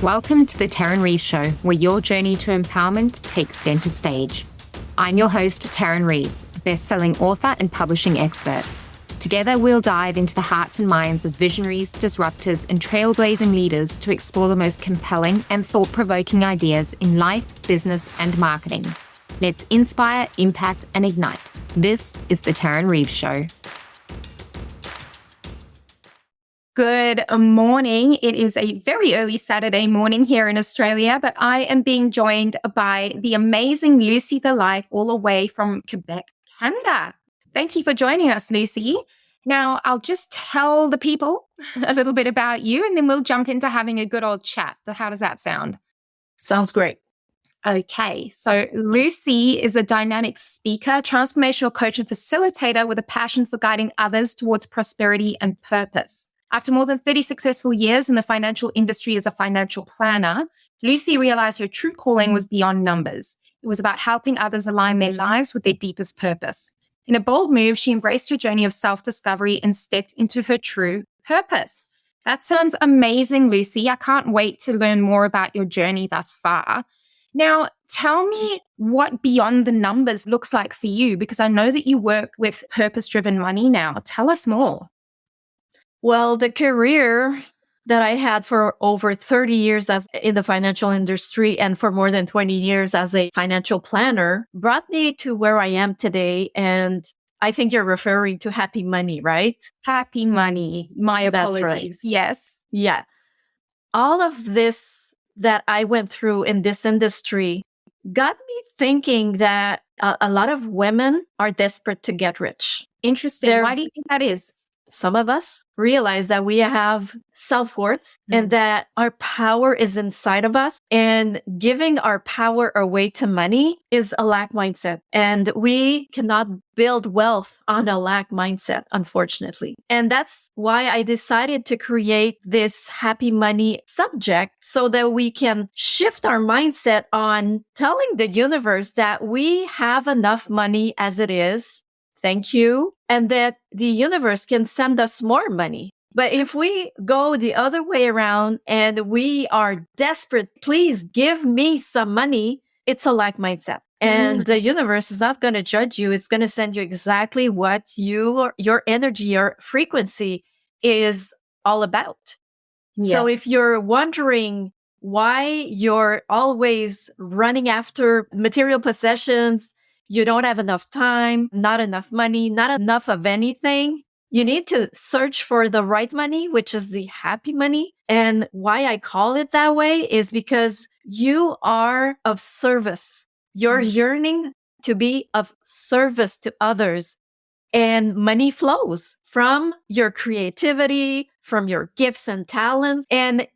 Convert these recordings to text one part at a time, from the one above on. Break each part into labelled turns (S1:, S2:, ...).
S1: Welcome to the Tarryn Reeves Show, where your journey to empowerment takes center stage. I'm your host, Tarryn Reeves, best-selling author and publishing expert. Together, we'll dive into the hearts and minds of visionaries, disruptors, and trailblazing leaders to explore the most compelling and thought-provoking ideas in life, business, and marketing. Let's inspire, impact, and ignite. This is the Tarryn Reeves Show. Good morning. It is a very early Saturday morning here in Australia, but I am being joined by the amazing Lucie the Light, all the way from Quebec, Canada. Thank you for joining us, Lucie. Now, I'll just tell the people a little bit about you, and then we'll jump into having a good old chat. So how does that sound?
S2: Sounds great.
S1: Okay, so Lucie is a dynamic speaker, transformational coach, and facilitator with a passion for guiding others towards prosperity and purpose. After more than 30 successful years in the financial industry as a financial planner, Lucie realized her true calling was beyond numbers. It was about helping others align their lives with their deepest purpose. In a bold move, she embraced her journey of self-discovery and stepped into her true purpose. That sounds amazing, Lucie. I can't wait to learn more about your journey thus far. Now, tell me what beyond the numbers looks like for you, because I know that you work with purpose-driven money now. Tell us more.
S2: Well, the career that I had for over 30 years in the financial industry and for more than 20 years as a financial planner brought me to where I am today. And I think you're referring to happy money, right?
S1: Happy money. My apologies.
S2: That's right.
S1: Yes.
S2: Yeah. All of this that I went through in this industry got me thinking that a lot of women are desperate to get rich.
S1: Interesting. Why do you think that is?
S2: Some of us realize that we have self-worth and that our power is inside of us, and giving our power away to money is a lack mindset. And we cannot build wealth on a lack mindset, unfortunately. And that's why I decided to create this happy money subject so that we can shift our mindset on telling the universe that we have enough money as it is. Thank you. And that the universe can send us more money. But if we go the other way around and we are desperate, please give me some money, it's a lack mindset. And the universe is not going to judge you. It's going to send you exactly what your energy, your frequency is all about. Yeah. So if you're wondering why you're always running after material possessions, you don't have enough time, not enough money, not enough of anything, you need to search for the right money, which is the happy money. And why I call it that way is because you are of service. You're yearning to be of service to others. And money flows from your creativity, from your gifts and talents. And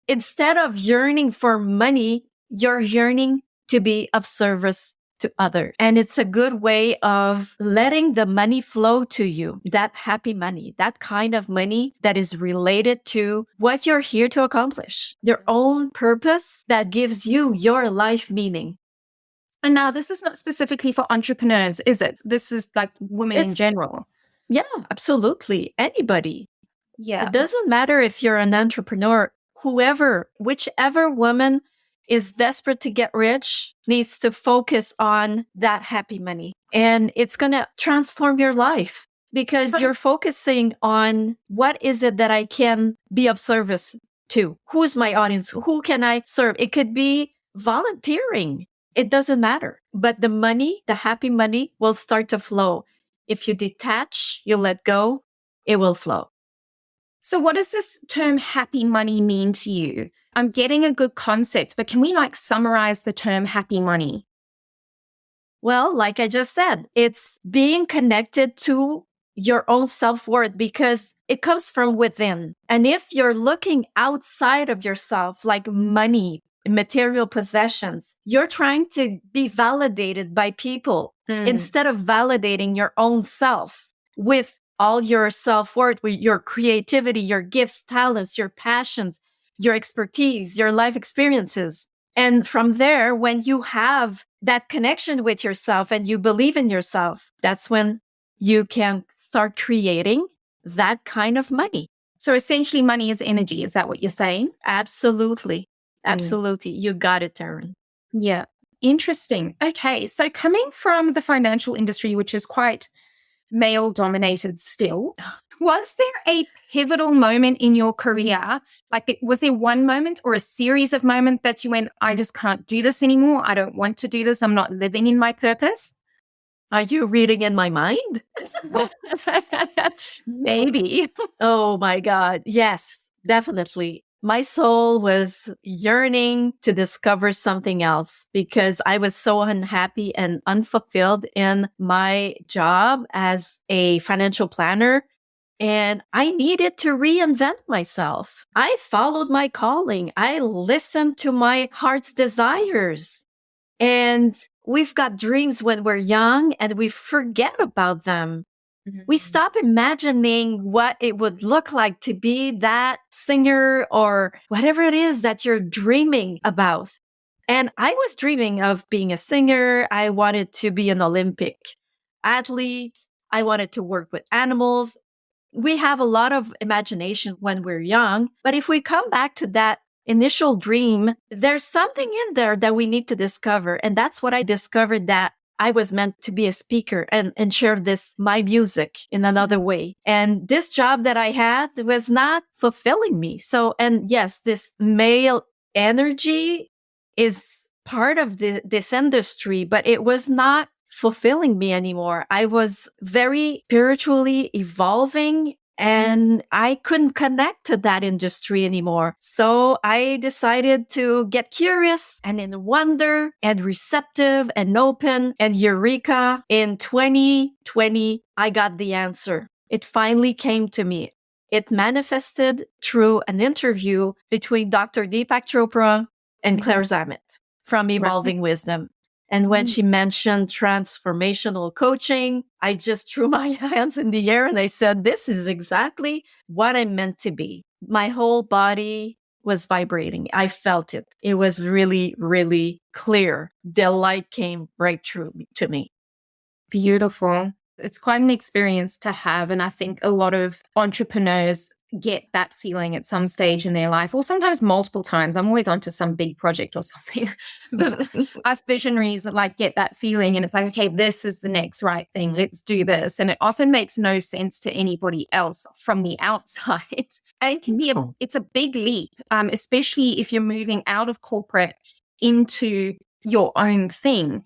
S2: instead of yearning for money, you're yearning to be of service to others. And it's a good way of letting the money flow to you, that happy money, that kind of money that is related to what you're here to accomplish, your own purpose that gives you your life meaning.
S1: And now this is not specifically for entrepreneurs, is it? This is like women in general.
S2: Yeah, absolutely. Anybody.
S1: Yeah.
S2: It doesn't matter if you're an entrepreneur, whichever woman is desperate to get rich needs to focus on that happy money. And it's going to transform your life because you're focusing on what is it that I can be of service to? Who's my audience? Who can I serve? It could be volunteering. It doesn't matter. But the money, the happy money will start to flow. If you detach, you let go, it will flow.
S1: So what does this term happy money mean to you? I'm getting a good concept, but can we summarize the term happy money?
S2: Well, like I just said, it's being connected to your own self-worth because it comes from within. And if you're looking outside of yourself, like money, material possessions, you're trying to be validated by people instead of validating your own self with all your self-worth, with your creativity, your gifts, talents, your passions, your expertise, your life experiences. And from there, when you have that connection with yourself and you believe in yourself, that's when you can start creating that kind of money.
S1: So essentially money is energy. Is that what you're saying?
S2: Absolutely. Absolutely. You got it, Tarryn.
S1: Yeah. Interesting. Okay. So coming from the financial industry, which is quite male dominated still, was there a pivotal moment in your career? Like, was there one moment or a series of moments that you went, I just can't do this anymore. I don't want to do this. I'm not living in my purpose?
S2: Are you reading in my mind?
S1: Maybe.
S2: Oh my God. Yes, definitely. My soul was yearning to discover something else because I was so unhappy and unfulfilled in my job as a financial planner. And I needed to reinvent myself. I followed my calling. I listened to my heart's desires. And we've got dreams when we're young and we forget about them. We stop imagining what it would look like to be that singer or whatever it is that you're dreaming about. And I was dreaming of being a singer. I wanted to be an Olympic athlete. I wanted to work with animals. We have a lot of imagination when we're young. But if we come back to that initial dream, there's something in there that we need to discover. And that's what I discovered, that I was meant to be a speaker and share my music in another way. And this job that I had was not fulfilling me. So, and yes, this male energy is part of this industry, but it was not fulfilling me anymore. I was very spiritually evolving and I couldn't connect to that industry anymore. So I decided to get curious and in wonder and receptive and open, and eureka. In 2020, I got the answer. It finally came to me. It manifested through an interview between Dr. Deepak Chopra and Claire Zammit from Evolving Wisdom. And when she mentioned transformational coaching, I just threw my hands in the air and I said, this is exactly what I'm meant to be. My whole body was vibrating. I felt it. It was really, really clear. The light came right through to me.
S1: Beautiful. It's quite an experience to have. And I think a lot of entrepreneurs get that feeling at some stage in their life, or sometimes multiple times. I'm always onto some big project or something. But us visionaries like get that feeling and it's like, okay, this is the next right thing. Let's do this. And it often makes no sense to anybody else from the outside. And it can be it's a big leap, especially if you're moving out of corporate into your own thing.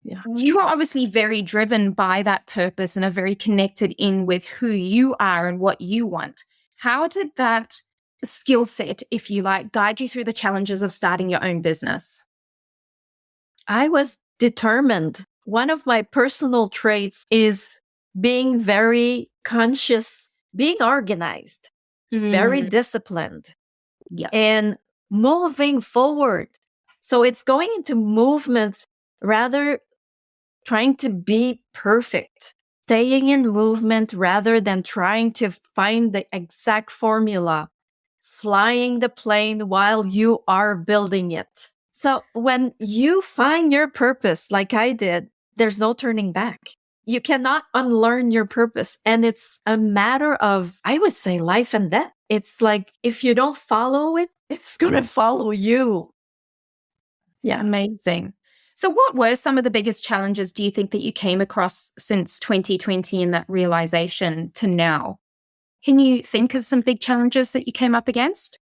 S2: Yeah.
S1: You are obviously very driven by that purpose and are very connected in with who you are and what you want. How did that skill set, if you like, guide you through the challenges of starting your own business?
S2: I was determined. One of my personal traits is being very conscious, being organized, very disciplined, and moving forward. So it's going into movement rather trying to be perfect, staying in movement rather than trying to find the exact formula, flying the plane while you are building it. So when you find your purpose, like I did, there's no turning back. You cannot unlearn your purpose. And it's a matter of, I would say, life and death. It's like, if you don't follow it, it's going to follow you. Yeah.
S1: Amazing. So what were some of the biggest challenges do you think that you came across since 2020 in that realization to now? Can you think of some big challenges that you came up against?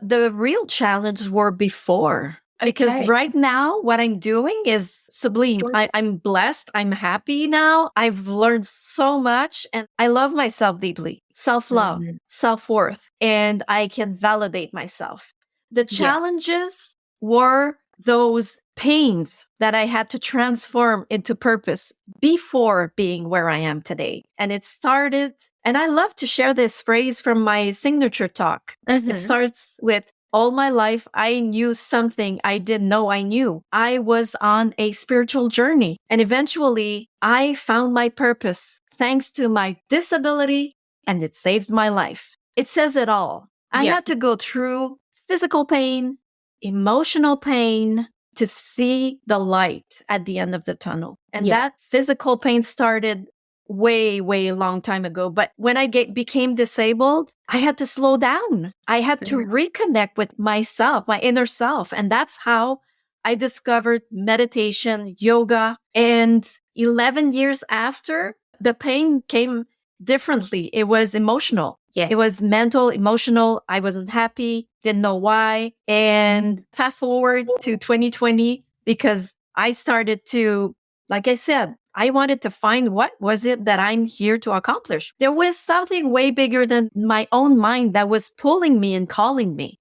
S2: The real challenges were before. Because right now, what I'm doing is sublime. I'm blessed. I'm happy now. I've learned so much and I love myself deeply. Self-love, self-worth, and I can validate myself. The challenges were those pains that I had to transform into purpose before being where I am today. And it started, and I love to share this phrase from my signature talk. It starts with, all my life, I knew something I didn't know I knew. I was on a spiritual journey. And eventually, I found my purpose thanks to my disability, and it saved my life. It says it all. I had to go through physical pain, emotional pain to see the light at the end of the tunnel. And that physical pain started way, way long time ago. But when I became disabled, I had to slow down. I had to reconnect with myself, my inner self. And that's how I discovered meditation, yoga. And 11 years after, the pain came differently. It was emotional.
S1: Yeah.
S2: It was mental, emotional. I wasn't happy, didn't know why. And fast forward to 2020, because I started to, like I said, I wanted to find what was it that I'm here to accomplish. There was something way bigger than my own mind that was pulling me and calling me.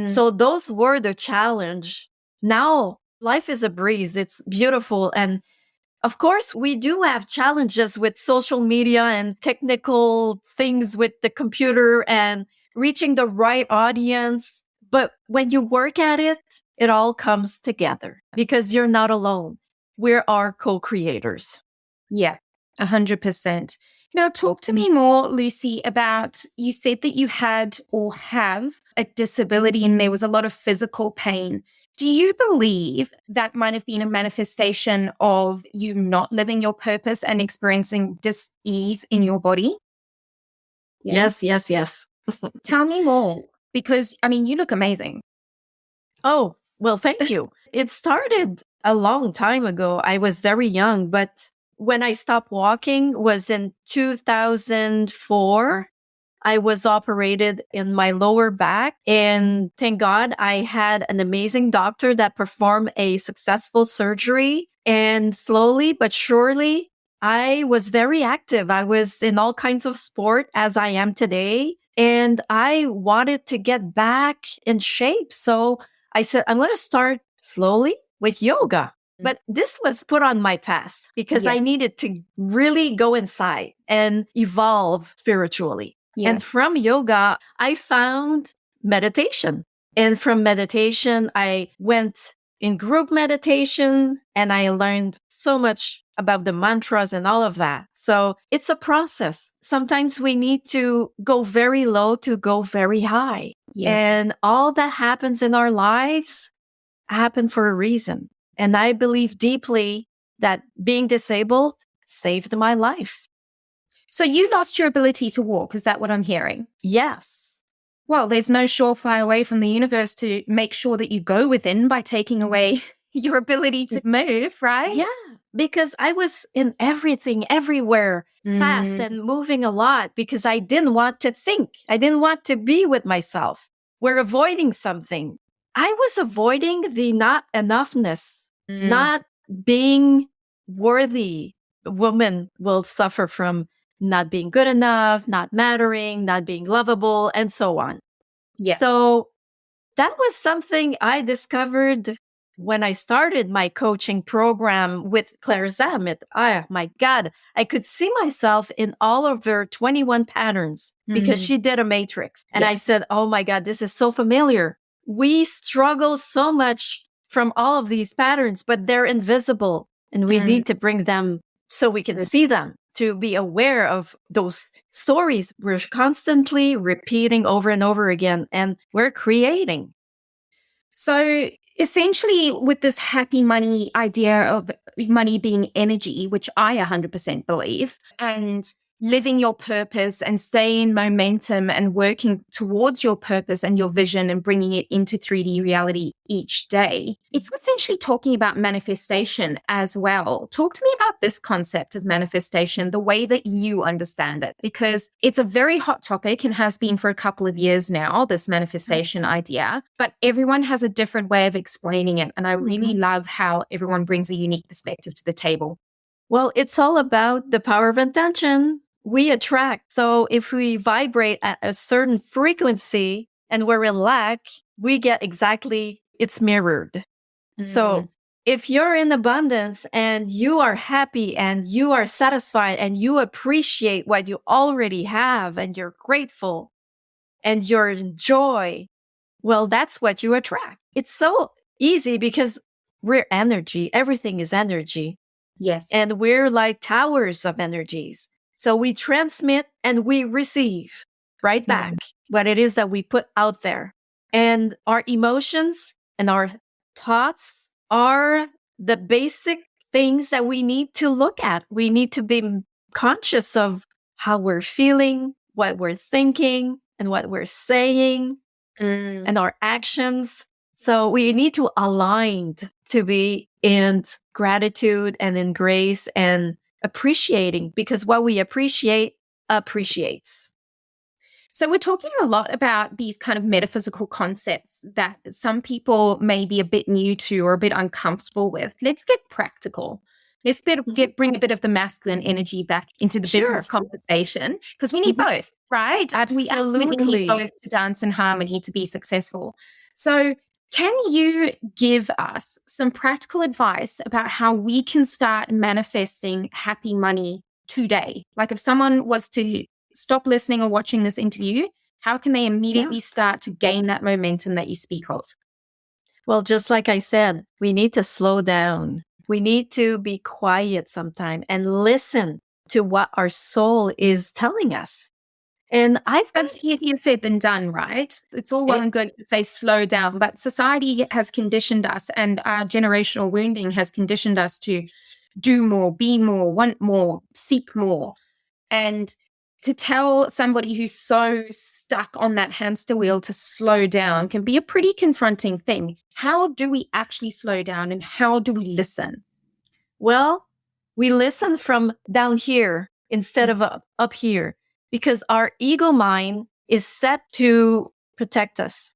S2: So those were the challenge. Now life is a breeze. It's beautiful. And of course, we do have challenges with social media and technical things with the computer and reaching the right audience. But when you work at it, it all comes together because you're not alone. We're our co-creators.
S1: Yeah, 100%. Now, talk to me more, Lucie, about you said that you had or have a disability and there was a lot of physical pain. Do you believe that might have been a manifestation of you not living your purpose and experiencing dis-ease in your body?
S2: Yeah. Yes.
S1: Tell me more, because, I mean, you look amazing.
S2: Oh, well, thank you. It started a long time ago. I was very young, but when I stopped walking was in 2004. I was operated in my lower back, and thank God I had an amazing doctor that performed a successful surgery. And slowly but surely, I was very active. I was in all kinds of sport as I am today. And I wanted to get back in shape. So I said, I'm going to start slowly with yoga. But this was put on my path because I needed to really go inside and evolve spiritually.
S1: Yeah.
S2: And from yoga, I found meditation. And from meditation, I went in group meditation and I learned so much about the mantras and all of that. So it's a process. Sometimes we need to go very low to go very high.
S1: Yeah.
S2: And all that happens in our lives happen for a reason. And I believe deeply that being disabled saved my life.
S1: So you lost your ability to walk. Is that what I'm hearing?
S2: Yes.
S1: Well, there's no surefire way from the universe to make sure that you go within by taking away your ability to move, right?
S2: Yeah, because I was in everything, everywhere, fast and moving a lot because I didn't want to think. I didn't want to be with myself. We're avoiding something. I was avoiding the not enoughness, not being worthy. A woman will suffer from not being good enough, not mattering, not being lovable, and so on.
S1: Yeah.
S2: So that was something I discovered when I started my coaching program with Claire Zammit. Oh my God, I could see myself in all of her 21 patterns because she did a matrix. And I said, oh my God, this is so familiar. We struggle so much from all of these patterns, but they're invisible and we need to bring them so we can see them, to be aware of those stories we're constantly repeating over and over again, and we're creating.
S1: So essentially, with this happy money idea of money being energy, which I 100% believe, and living your purpose and stay in momentum and working towards your purpose and your vision and bringing it into 3D reality each day, it's essentially talking about manifestation as well. Talk to me about this concept of manifestation, the way that you understand it, because it's a very hot topic and has been for a couple of years now, this manifestation idea, but everyone has a different way of explaining it. And I really love how everyone brings a unique perspective to the table.
S2: Well, it's all about the power of intention. We attract. So if we vibrate at a certain frequency and we're in lack, we get exactly, it's mirrored. So if you're in abundance and you are happy and you are satisfied and you appreciate what you already have and you're grateful and you're in joy, well, that's what you attract. It's so easy because we're energy. Everything is energy.
S1: Yes.
S2: And we're like towers of energies. So we transmit and we receive right back what it is that we put out there. And our emotions and our thoughts are the basic things that we need to look at. We need to be conscious of how we're feeling, what we're thinking, and what we're saying, and our actions. So we need to align to be in gratitude and in grace and appreciating, because what we appreciate appreciates.
S1: So we're talking a lot about these kind of metaphysical concepts that some people may be a bit new to or a bit uncomfortable with. Let's get practical. Let's bring a bit of the masculine energy back into the business conversation, because we need both, right? We absolutely need both to dance in harmony to be successful. So can you give us some practical advice about how we can start manifesting happy money today? Like if someone was to stop listening or watching this interview, how can they immediately start to gain that momentum that you speak of?
S2: Well, just like I said, we need to slow down. We need to be quiet sometime and listen to what our soul is telling us. And
S1: that's easier said than done, right? It's all well and good to say slow down, but society has conditioned us, and our generational wounding has conditioned us to do more, be more, want more, seek more. And to tell somebody who's so stuck on that hamster wheel to slow down can be a pretty confronting thing. How do we actually slow down, and how do we listen?
S2: Well, we listen from down here instead of up here, because our ego mind is set to protect us,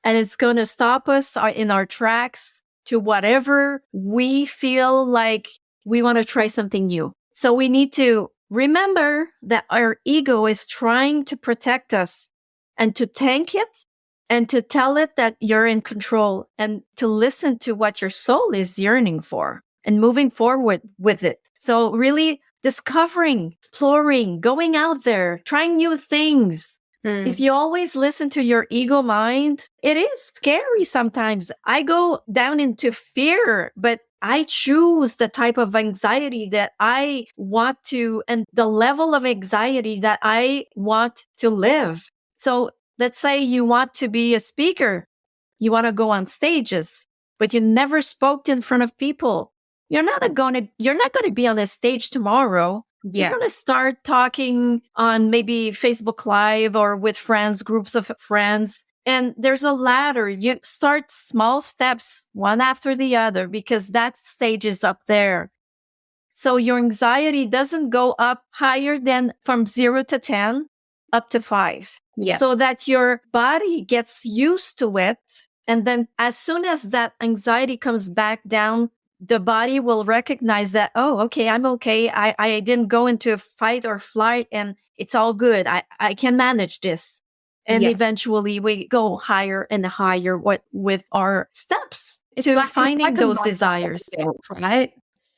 S2: and it's going to stop us in our tracks to whatever we feel like we want to try something new. So we need to remember that our ego is trying to protect us, and to thank it and to tell it that you're in control, and to listen to what your soul is yearning for and moving forward with it. So really discovering, exploring, going out there, trying new things. If you always listen to your ego mind, it is scary sometimes. I go down into fear, but I choose the type of anxiety that I want to, and the level of anxiety that I want to live. So let's say you want to be a speaker. You want to go on stages, but you never spoke in front of people. You're not going to be on a stage tomorrow. You're going to start talking on maybe Facebook Live or with friends, groups of friends. And there's a ladder. You start small steps, one after the other, because that stage is up there. So your anxiety doesn't go up higher than from 0 to 10, up to 5. So that your body gets used to it. And then as soon as that anxiety comes back down, the body will recognize that, oh, okay, I'm okay. I didn't go into a fight or flight, and it's all good. I can manage this. And eventually we go higher and higher with our steps to finding those desires.
S1: Right?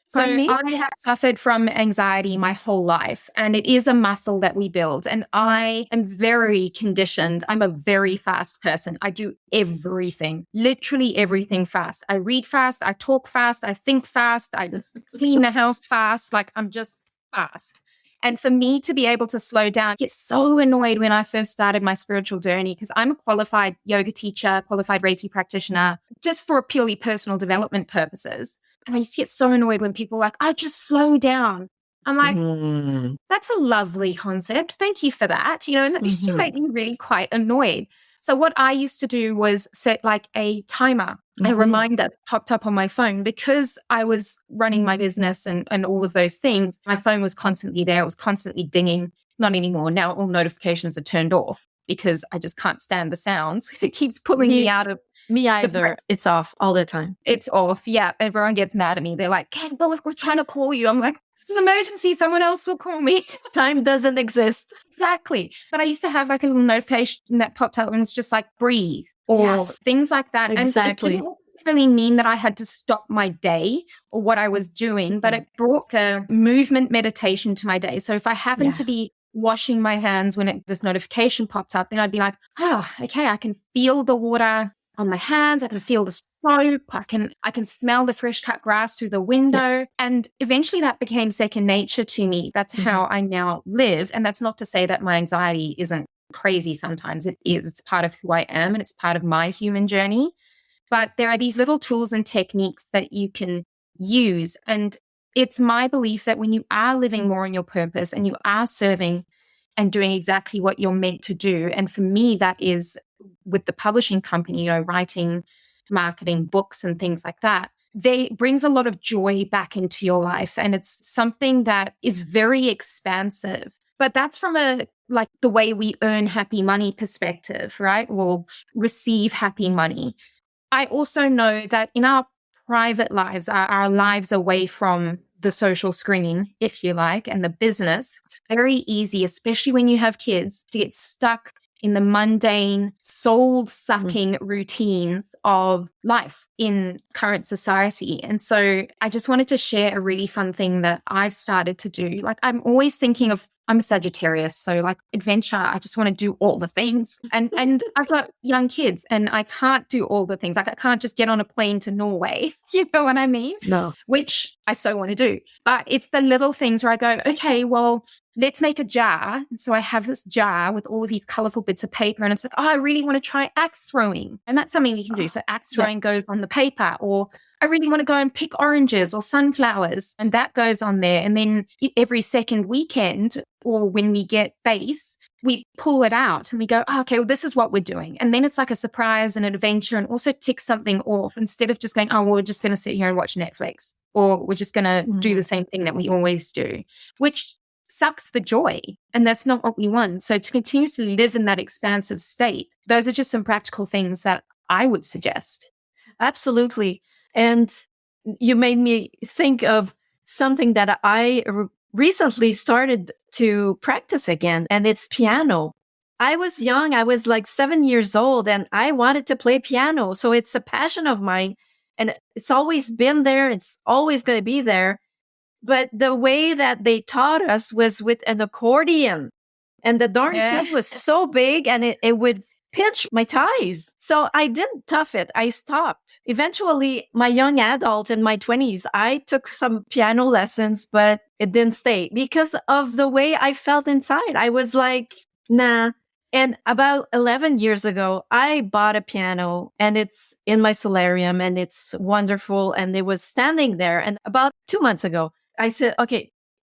S1: So I have suffered from anxiety my whole life, and it is a muscle that we build. And I am very conditioned. I'm a very fast person. I do everything, literally everything fast. I read fast. I talk fast. I think fast. I clean the house fast. Like I'm just fast. And for me to be able to slow down, I get so annoyed when I first started my spiritual journey, because I'm a qualified yoga teacher, qualified Reiki practitioner, just for purely personal development purposes. And I just get so annoyed when people are like, I just slow down. I'm like, that's a lovely concept. Thank you for that. And that used to make me really quite annoyed. So what I used to do was set like a timer, a reminder that popped up on my phone, because I was running my business and all of those things. My phone was constantly there. It was constantly dinging. It's not anymore. Now all notifications are turned off, because I just can't stand the sounds. It keeps pulling me out of...
S2: Me either. It's off all the time.
S1: It's off. Yeah. Everyone gets mad at me. They're like, Campbell, if we're trying to call you. I'm like, if it's an emergency, someone else will call me.
S2: Time doesn't exist.
S1: Exactly. But I used to have like a little notification that popped up and it's just like breathe or things like that.
S2: Exactly.
S1: And it didn't really mean that I had to stop my day or what I was doing, but it brought a movement meditation to my day. So if I happened to be washing my hands when this notification popped up, then I'd be like, oh, okay, I can feel the water on my hands. I can feel the soap. I can smell the fresh cut grass through the window. And eventually that became second nature to me. That's how I now live. And that's not to say that my anxiety isn't crazy sometimes. It is. It's part of who I am, and it's part of my human journey. But there are these little tools and techniques that you can use. And it's my belief that when you are living more on your purpose and you are serving and doing exactly what you're meant to do, and for me, that is with the publishing company, writing, marketing books and things like that, they brings a lot of joy back into your life. And it's something that is very expansive. But that's from like the way we earn happy money perspective, right? Or receive happy money. I also know that in our private lives, our lives away from the social screen, if you like, and the business, it's very easy, especially when you have kids, to get stuck in the mundane, soul-sucking routines of life in current society. And so I just wanted to share a really fun thing that I've started to do. Like, I'm always thinking of, I'm a Sagittarius, so like adventure, I just want to do all the things. And I've got young kids and I can't do all the things. Like, I can't just get on a plane to Norway. You know what I mean?
S2: No.
S1: Which I so want to do. But it's the little things where I go, okay, well, let's make a jar. So I have this jar with all of these colorful bits of paper and it's like, oh, I really want to try axe throwing. And that's something we can do. So axe throwing goes on the paper, or I really want to go and pick oranges or sunflowers, and that goes on there. And then every second weekend, or when we get space, we pull it out and we go, oh, okay, well, this is what we're doing. And then it's like a surprise and an adventure, and also tick something off instead of just going, oh, well, we're just going to sit here and watch Netflix, or we're just going to do the same thing that we always do, which sucks the joy. And that's not what we want. So to continuously live in that expansive state, those are just some practical things that I would suggest.
S2: Absolutely. And you made me think of something that I recently started to practice again, and it's piano. I was young. I was like 7 years old and I wanted to play piano. So it's a passion of mine and it's always been there. It's always going to be there. But the way that they taught us was with an accordion, and the darn thing was so big and it would pinch my thighs. So I didn't tough it. I stopped. Eventually, my young adult in my 20s, I took some piano lessons, but it didn't stay because of the way I felt inside. I was like, nah. And about 11 years ago, I bought a piano and it's in my solarium and it's wonderful. And it was standing there. And about 2 months ago, I said, okay,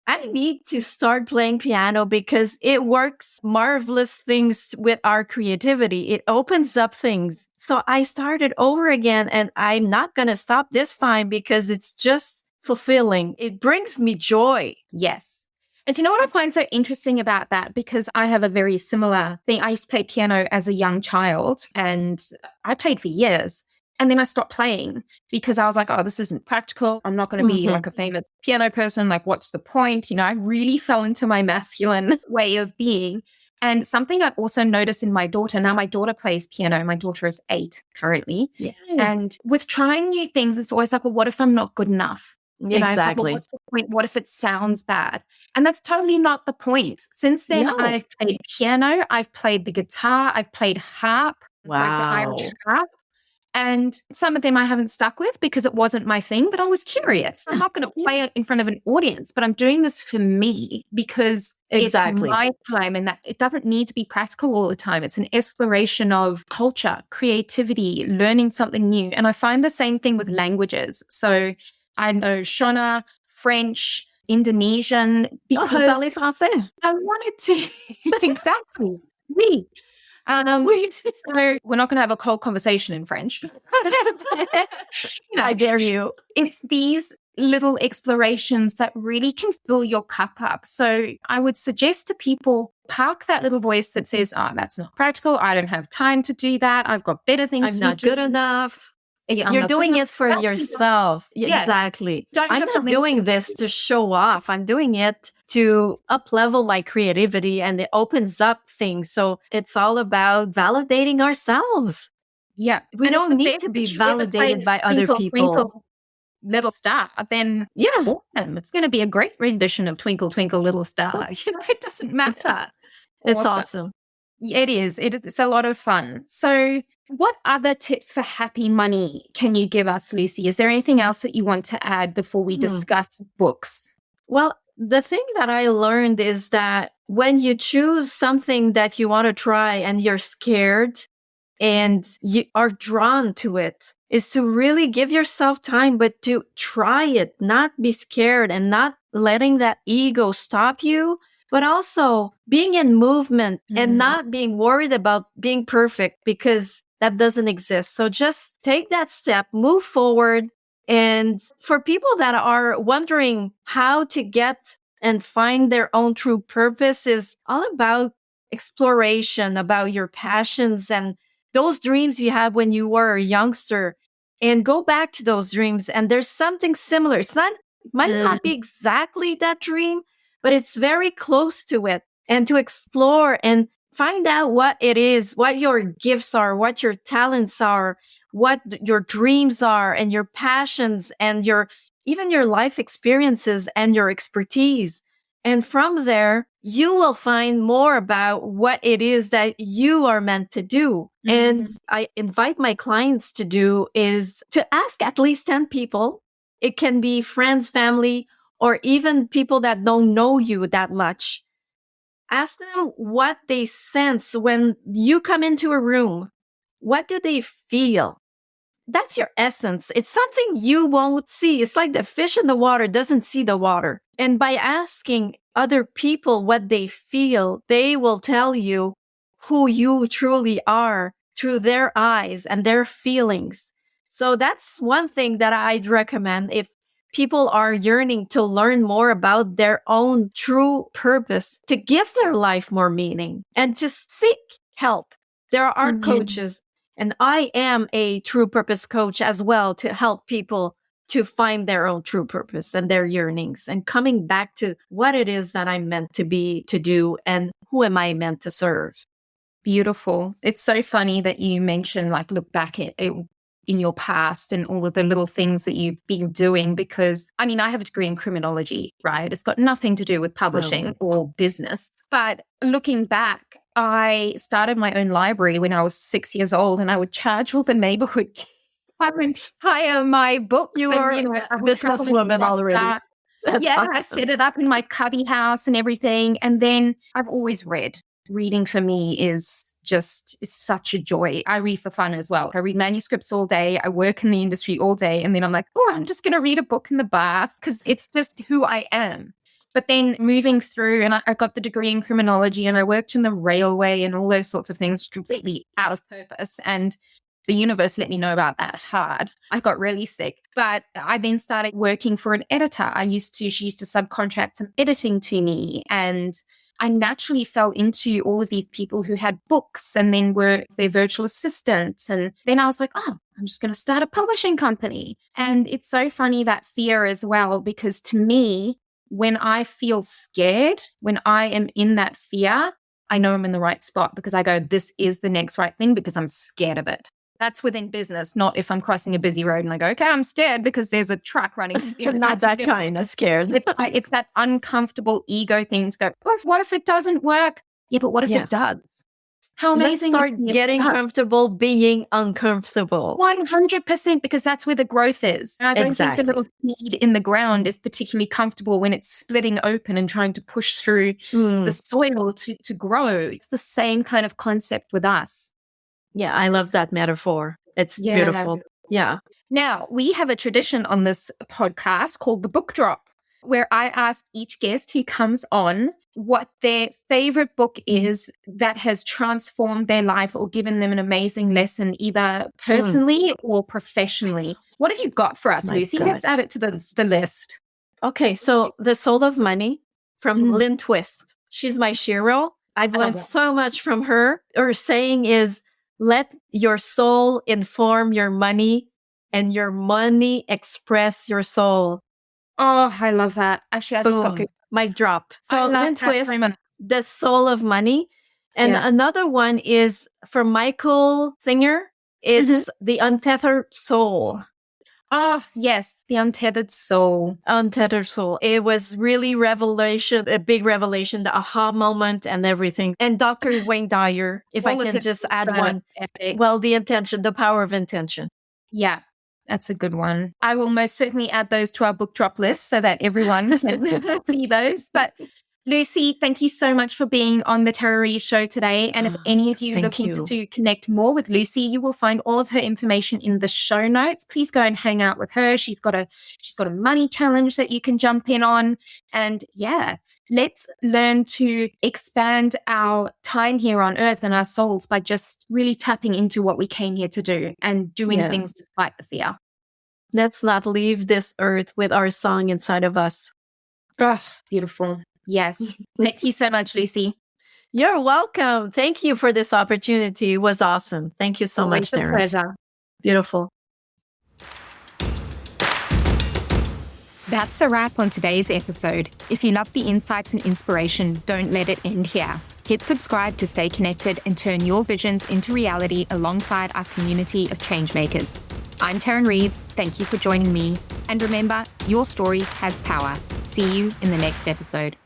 S2: I need to start playing piano because it works marvelous things with our creativity. It opens up things. So I started over again, and I'm not going to stop this time because it's just fulfilling. It brings me joy.
S1: Yes. And do you know what I find so interesting about that? Because I have a very similar thing. I used to play piano as a young child and I played for years. And then I stopped playing because I was like, oh, this isn't practical. I'm not going to be like a famous piano person. Like, what's the point? I really fell into my masculine way of being. And something I also noticed in my daughter, now my daughter plays piano. My daughter is 8 currently. Yeah. And with trying new things, it's always like, well, what if I'm not good enough?
S2: Exactly.
S1: It's like, well, what's the point? What if it sounds bad? And that's totally not the point. Since then, I've played piano. I've played the guitar. I've played harp, like the Irish harp. And some of them I haven't stuck with because it wasn't my thing, but I was curious. I'm not going to play it in front of an audience, but I'm doing this for me because it's my time, and that it doesn't need to be practical all the time. It's an exploration of culture, creativity, learning something new. And I find the same thing with languages. So I know Shona, French, Indonesian, because I wanted to. Exactly. Me. So we're not going to have a cold conversation in French.
S2: I dare you.
S1: It's these little explorations that really can fill your cup up. So I would suggest to people, park that little voice that says, oh, that's not practical. I don't have time to do that. I've got better things to do.
S2: I'm not good enough. You're doing it for yourself. Yeah, exactly. I'm not doing this to show off. I'm doing it to up-level my creativity, and it opens up things. So it's all about validating ourselves.
S1: Yeah.
S2: We don't need to be validated by other people.
S1: Twinkle, Little Star, then awesome. It's going to be a great rendition of Twinkle, Twinkle, Little Star. It doesn't matter.
S2: It's awesome.
S1: It is. It's a lot of fun. So what other tips for happy money can you give us, Lucie? Is there anything else that you want to add before we discuss books?
S2: Well, the thing that I learned is that when you choose something that you want to try and you're scared, and you are drawn to it, is to really give yourself time, but to try it, not be scared and not letting that ego stop you, but also being in movement and not being worried about being perfect, because that doesn't exist. So just take that step, move forward. And for people that are wondering how to get and find their own true purpose, is all about exploration, about your passions and those dreams you had when you were a youngster, and go back to those dreams. And there's something similar. Might not be exactly that dream, but it's very close to it. And to explore and find out what it is, what your gifts are, what your talents are, what your dreams are, and your passions, and even your life experiences and your expertise. And from there, you will find more about what it is that you are meant to do. And I invite my clients to do is to ask at least 10 people. It can be friends, family, or even people that don't know you that much. Ask them what they sense when you come into a room. What do they feel? That's your essence. It's something you won't see. It's like the fish in the water doesn't see the water. And by asking other people what they feel, they will tell you who you truly are through their eyes and their feelings. So that's one thing that I'd recommend if people are yearning to learn more about their own true purpose, to give their life more meaning and to seek help. There are coaches. And I am a true purpose coach as well, to help people to find their own true purpose and their yearnings, and coming back to what it is that I'm meant to be, to do, and who am I meant to serve.
S1: Beautiful. It's so funny that you mentioned, like, look back at it in your past and all of the little things that you've been doing, because I mean, I have a degree in criminology, right? It's got nothing to do with publishing or business. But looking back, I started my own library when I was 6 years old, and I would charge all the neighborhood kids. I would hire my books.
S2: You are a businesswoman already. That's awesome.
S1: I set it up in my cubby house and everything. And then I've always read. Reading for me is such a joy. I read for fun as well. I read manuscripts all day. I work in the industry all day. And then I'm like, oh, I'm just going to read a book in the bath, because it's just who I am. But then moving through, and I got the degree in criminology, and I worked in the railway and all those sorts of things, completely out of purpose. And the universe let me know about that hard. I got really sick. But I then started working for an editor. She used to subcontract some editing to me. And I naturally fell into all of these people who had books and then were their virtual assistants. And then I was like, oh, I'm just going to start a publishing company. And it's so funny, that fear as well, because to me, when I feel scared, when I am in that fear, I know I'm in the right spot, because I go, this is the next right thing, because I'm scared of it. That's within business, not if I'm crossing a busy road and I go, okay, I'm scared because there's a truck running to the
S2: You're not that kind of scared.
S1: It's that uncomfortable ego thing to go, oh, what if it doesn't work? Yeah, but what if it does? How amazing.
S2: Let's start getting comfortable being uncomfortable.
S1: 100%, because that's where the growth is. And I don't think the little seed in the ground is particularly comfortable when it's splitting open and trying to push through the soil to grow. It's the same kind of concept with us.
S2: Yeah, I love that metaphor. It's beautiful. Yeah.
S1: Now, we have a tradition on this podcast called the book drop, where I ask each guest who comes on what their favorite book is that has transformed their life or given them an amazing lesson, either personally or professionally. What have you got for us, Lucie? Let's add it to the list.
S2: Okay, so The Soul of Money from Lynn Twist. She's my shiro. I've learned so much from her. Her saying is, let your soul inform your money and your money express your soul.
S1: Oh, I love that. Actually, I just thought
S2: mic drop. So Lynn Twist, The Soul of Money. And another one is from Michael Singer. It's The Untethered Soul.
S1: Oh, yes. The Untethered Soul.
S2: Untethered Soul. It was really a big revelation, the aha moment and everything. And Dr. Wayne Dyer, if I can just add one. Epic. Well, the power of intention.
S1: Yeah, that's a good one. I will most certainly add those to our book drop list so that everyone can see those. But Lucie, thank you so much for being on the Tarryn Reeves Show today. And if any of you looking to connect more with Lucie, you will find all of her information in the show notes. Please go and hang out with her. She's got a money challenge that you can jump in on. And yeah, let's learn to expand our time here on earth and our souls by just really tapping into what we came here to do and doing things despite the fear.
S2: Let's not leave this earth with our song inside of us.
S1: Oh, beautiful. Yes. Thank you so much, Lucie.
S2: You're welcome. Thank you for this opportunity. It was awesome. Thank you so much, Tarryn.
S1: Pleasure.
S2: Beautiful.
S1: That's a wrap on today's episode. If you love the insights and inspiration, don't let it end here. Hit subscribe to stay connected and turn your visions into reality alongside our community of changemakers. I'm Tarryn Reeves. Thank you for joining me. And remember, your story has power. See you in the next episode.